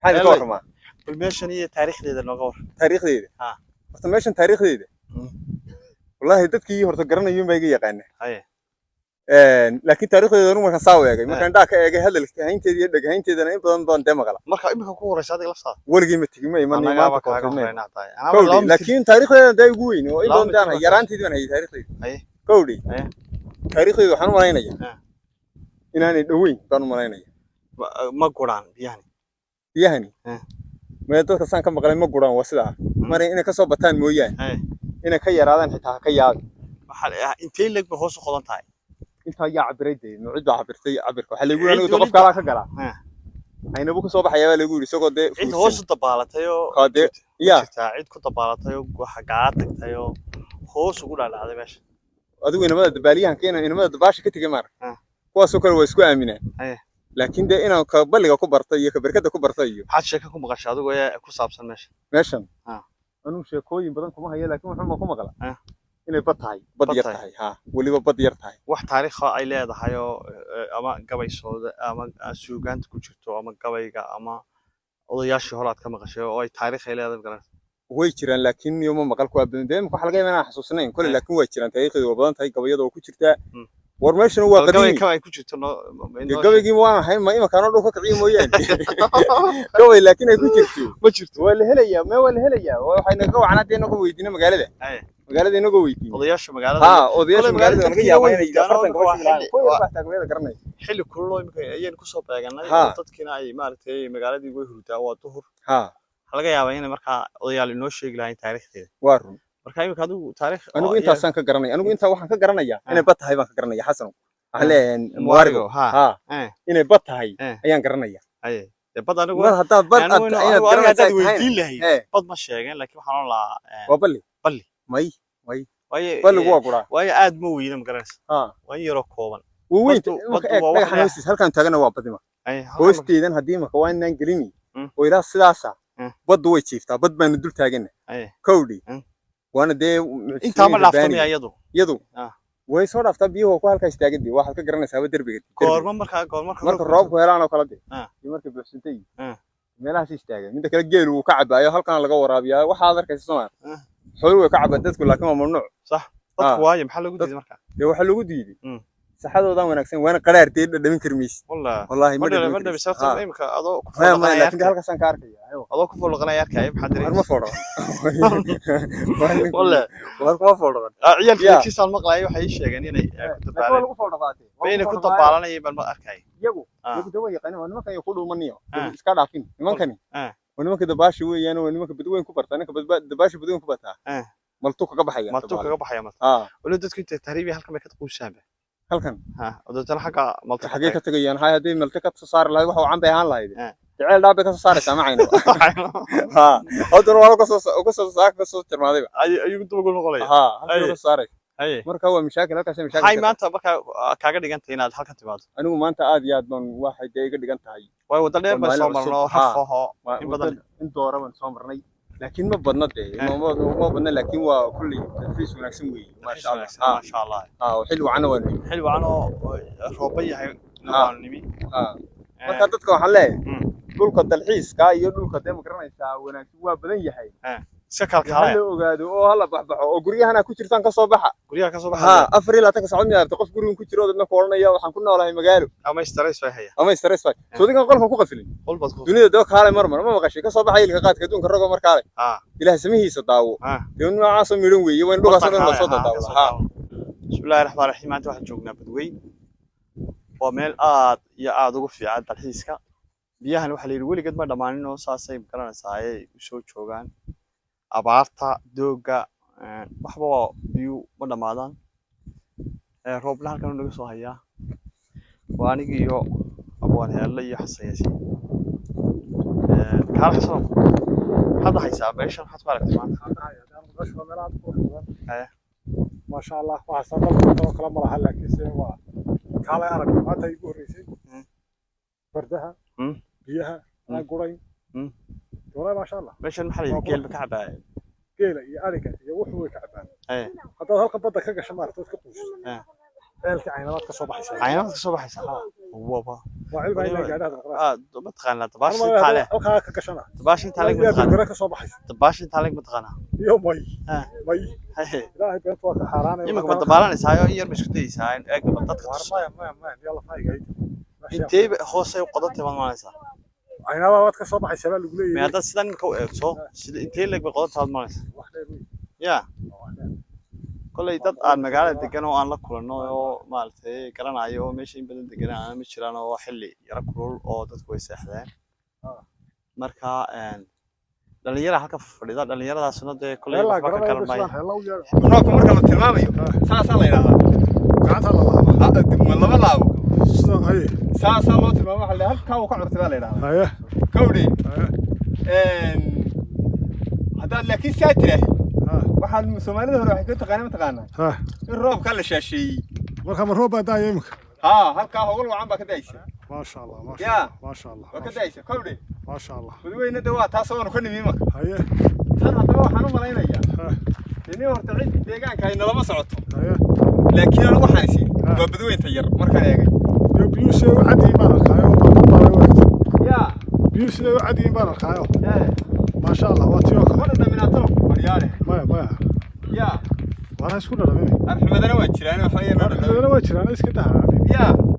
هذا كور ما بالميشن هي تاريخ ذي النقور تاريخ ذي ها بس ماشان تاريخ ذي والله dadkii horta garanayay ma iga yaqaan laakiin taariikhdeedu markaan saaw eegay markaan dhaaka eegay hadalka haynteedii iyo dhagahaynteedana in badan baan maqla marka imika ku horeysa adiga laftaada walgii ma tigi ma iman maanta ka horeyna tahay laakiin taariikhdeedu day ugu weyn oo in badan daan yaraanteedii baan hayay taariikhdeedu kowdi taariikhdeedu waxaan u malaynayaa inaanay dhaweyn baan u malaynayaa ma guraan biyahani ma dadka saan ka maqlay ma guraan waa sidaa mar inay ka soo bataan mooyaan inay ka yaraadaan xitaa ka yaab waxa intee lag hoos u qodan tahay inta yaa cabirayday nuucid baa cabirtay cabirka waxa lagu yiraahdo qof kala ka gala ayna bu ku soo baxaya lagu yiri isagoo de cid hoos u dabaalatay oo qade ya cid ku dabaalatay oo waxa gaar tagtay oo hoos ugu dhalacday meesha adigu inamada dabaaliyahan keenay inamada dabaasha ka tigay mar kuwaas oo kale way isku aamineen laakiin de inaan ka baliga ku bartay iyo ka barkada ku bartay iyo waxa sheeka ku maqashay adigu ee ku saabsan meeshan anu sheekooyin badan kuma hayo laakiin wuxuu ma ku maqla inay bad yar tahay ha waliba bad yar tahay wax taariikh ay leedahay oo ama gabaysooda ama suugaanta ku jirto ama gabayga ama odayaashii hore aad ka maqashay oo ay taariikh ay leedahay garan way jiraan laakiin yoma maqal ku abadeen waxa laga yaabaa xasuusnayn kulli laakiin way jiraan taariikhdu waa badan tahay gabayada oo ku jirta war meeshan waa qadiim gabay ku jirto gabaygi waan hay ma imaka noo dhulka kiciyo mooyaan gabay laakiin ay ku jirto ma jirto waa la helayaa ma waa la helayaa waxayna ka wacnaad inaga weydiina magaalada magaalada inaga weydiin odayaasha magaalada odayaasha magaalada laga yaabaa inay afartan gabay filaan ku yarta gabay garanay xilli kullo imika ayeen ku soo beeganay dadkina ay maartay magaaladii way hurtaa waa duhur laga yaabaa in marka odayaal inoo sheegi lahayn taariikhdeeda waa run marka imika adigu taariikh anigu intaasaan ka garanay anigu inta waxaan ka garanayaa inay bad tahay baan ka garanaya xasan ahleen muwaarigo inay bad tahay ayaan garanaya bad anigu mar hadaa bad ayaan garanaysaa weydiin lahayn bad ma sheegeen laakiin waxaan la waa balli may balli waa qura way aad ma weeyna ma garanaysaa way yaro kooban weyn halkan taagana waa badima hoosteedan hadii ma waa inaan gelini oo ilaa sidaasa bad way jiiftaa bad baan dul taagana kowdi وانا دي انت ما dhaaftamay iyadu way soo dhaaftaa biyo ku halka istaagadi waxa ka garanaysaa darbiga goorma marka roobku helaan oo kala dee marka buuxsantay meelahaas istaagay midda kale geel uu ka cabaayo halkan laga waraabiyaa waxa aad arkaysaa Soomaa xoolo way ka cabaa dadku laakiin waa mamnuuc sax dadku waaye maxaa lagu diiday marka waxa lagu diiday saxadoodan wanaagsan waana qaraartay dhadhamin karmiis wallahi ma dhadhamin imka adoo ku fadhiya laakiin halkaas aan ka arkaya adoo ku fadhiya arkay maxaa diray ma fadhiyo wallahi ma fadhiyo ciyalkii kiisan maqlay waxay sheegeen inay ku dabaalanayeen bal ma arkay iyagu dawa yaqaan waa nimankan ay ku dhulmaniyo iska dhaafin nimankani waa nimanka dabaashi weeyaan waa nimanka badweyn ku bartaan ninka dabaashi badweyn ku bartaa maltu kaga baxaya wala dadku inta tahriibi halkan bay ka quusaan halkan odaytana xaqa malta xagee ka tagayaan hay hadii malta ka saar lahayd waxa uu canbay ahaan lahayd jacayl dhaabay ka soo saaraysaa macayna hadana waa ka soo tirmaaday ayuu daba noqolay ayuu saaray marka waa mashaakil halkaas mashaakil hay maanta marka kaaga dhigantay inaad halkan timaado anigu maanta aad iyo aad baan waxay iga dhigan tahay way wada dheer baan soo marno hafaho in badan in doora baan soo marnay لكن ما بدنا ما بدنا لكن وكل تفريس ونكسم وي ما شاء الله ما شاء الله وحلو عنه حلو عنه روبيه نمي marka dadka waxa leeyahay dhulka dalxiiska iyo dhulka deema garanaysaa wanaagsan waa badan yahay shakal kale la ogaado oo hala baxbaxo oo guriyahana ku jirtaan ka soo baxa afar ilaa tan socod miyaarta qof guriga ku jiro dadna kooranaya waxaan ku noolahay magaalo ama stress way haya soo digan qolka ku qafilin dunida doo kale marmar ma maqashay ka soo baxay ilka qaadka adduunka rogo markaale ilaahay samihiisa daawo iyo noocaas midhan weeye waan dhugaas la soo daawo bismillaahir rahmaanir rahiim maanta waxaan joognaa badweyn waa meel aad iyo aad ugu fiican dalxiiska biyahan waxa la yiri weligeed ma dhamaanin oo saasay garanaysaa ay soo joogaan abaarta dooga waxba biyo ma dhamaadaan roobna halkan naga soo hayaa waa aniga iyo abwaan heella iyo xasayaasi kala xasan hada haysaa meeshan waxaad ku aragtay maanta ما شاء الله وحسن الله كلام الله هلا كيسه وكاله أرق ما تيجي هريسي بردها بيها أنا قرين والله ما شاء الله ماشي المحل كيل بكعبة كيل يا أريك يا وحوي كعبان هذا هالك بدك كذا شمار توك قوس عينات كصباح يسا عينات كصباح يسا هو وعلم إلا قاعدها متقنا دباش تاله أوكا كشنا دباش تاله يا متقنا بيرك صوب حيس دباش تاله متقنا يوم مي مي هي لا هي بنت وقت حرانة يمك بدبالان سايو ير مشكتي ساين اك بددك ما يلا فاي قايد انتي hoose qodobtay baan maanaysa ayna waa ka soo baxay sabab lagu leeyahay ma dad sidan ka eegso sida intee leeg bay qodobtaad maanaysa ya kolay dad aan magaalada degan oo aan la kulano oo maartay garanayo oo meesha in badan deganaa ma jiraan oo xilli yara kulul oo dadku way seexdeen marka dhalinyarada halka fadhida dhalinyaradaasna de kolay wax ka kalanay roobka marka la tilmaamayo saasa la yiraahdaa gacanta la laabo ma laba laabo ay saasa loo tilmaamo waxa la halka uu ka curtay la yiraahdaa haya kawdi hadaad laakiin saatirahay waxaad Soomaalida hore waxay ka taqaanaa in roobka la shaasheeyay marka ma roob baa imka halka hawlo wacan baa ka daayay ما شاء الله ما شاء الله وكدايس كودي ما شاء الله بدوينا دوا تاسو أنا كن ميمك هيا tan hadaba waxaan u maleynaya inay horta cid deegaanka ay nalama socoto haya laakiin anigu waxaan isii waa badweynta yar markaan eegay biyuusi u cadii baan arkaayo baa waqti ya biyuusi u cadii baan arkaayo ما شاء الله واتيو wada dhaminato maryaale ما ya وانا isku dhadhamay arxmadana waa jiraan waxa waa jiraan iska daa ya